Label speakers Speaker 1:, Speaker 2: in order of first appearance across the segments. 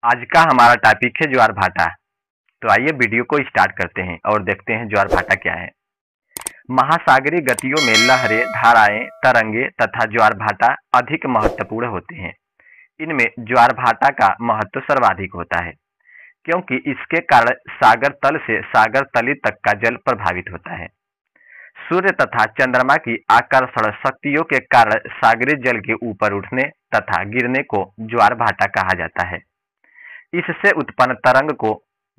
Speaker 1: आज का हमारा टॉपिक है ज्वार भाटा। तो आइए वीडियो को स्टार्ट करते हैं और देखते हैं ज्वार भाटा क्या है। महासागरीय गतियों में लहरें, धाराएं, तरंगे तथा ज्वार भाटा अधिक महत्वपूर्ण होते हैं। इनमें ज्वार भाटा का महत्व सर्वाधिक होता है क्योंकि इसके कारण सागर तल से सागर तली तक का जल प्रभावित होता है। सूर्य तथा चंद्रमा की आकर्षण शक्तियों के कारण सागरीय जल के ऊपर उठने तथा गिरने को ज्वार भाटा कहा जाता है। इससे उत्पन्न तरंग को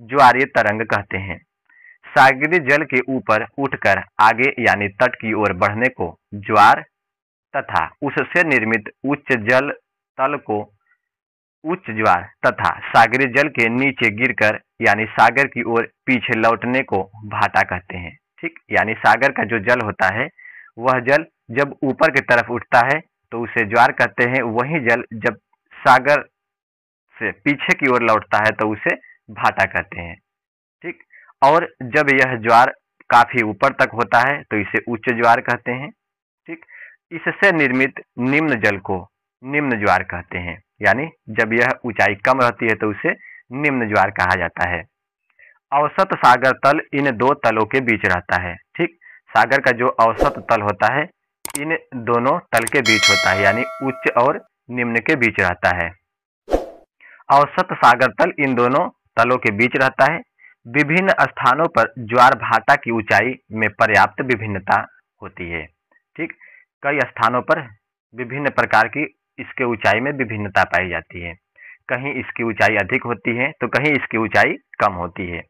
Speaker 1: ज्वारीय तरंग कहते हैं। सागरीय जल के ऊपर उठकर आगे यानी तट की ओर बढ़ने को ज्वार तथा उससे निर्मित उच्च जल तल को उच्च ज्वार तथा सागरीय जल के नीचे गिरकर यानी सागर की ओर पीछे लौटने को भाटा कहते हैं। ठीक, यानी सागर का जो जल होता है वह जल जब ऊपर की तरफ उठता है तो उसे ज्वार कहते हैं। वही जल जब सागर से पीछे की ओर लौटता है तो उसे भाटा कहते हैं। ठीक, और जब यह ज्वार काफी ऊपर तक होता है तो इसे उच्च ज्वार कहते हैं। ठीक, इससे निर्मित निम्न जल को निम्न ज्वार कहते हैं। यानी जब यह ऊंचाई कम रहती है तो उसे निम्न ज्वार कहा जाता है। औसत सागर तल इन दो तलों के बीच रहता है। ठीक, सागर का जो औसत तल होता है इन दोनों तल के बीच होता है, यानी उच्च और निम्न के बीच रहता है। औसत सागर तल इन दोनों तलों के बीच रहता है। विभिन्न स्थानों पर ज्वार भाटा की ऊंचाई में पर्याप्त विभिन्नता होती है। ठीक, कई स्थानों पर विभिन्न प्रकार की इसके ऊंचाई में विभिन्नता पाई जाती है। कहीं इसकी ऊंचाई अधिक होती है तो कहीं इसकी ऊंचाई कम होती है।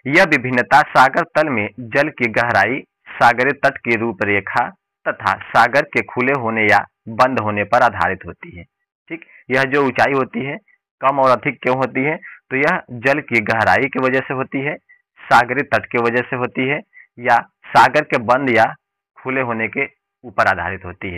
Speaker 1: यह विभिन्नता सागर तल में जल की गहराई, सागरीय तट की रूपरेखा तथा सागर के खुले होने या बंद होने पर आधारित होती है। ठीक, यह जो ऊंचाई होती है कम और अधिक क्यों होती है? तो यह जल की गहराई की वजह से होती है, सागरीय तट की वजह से होती है, या सागर के बंद या खुले होने के ऊपर आधारित होती है।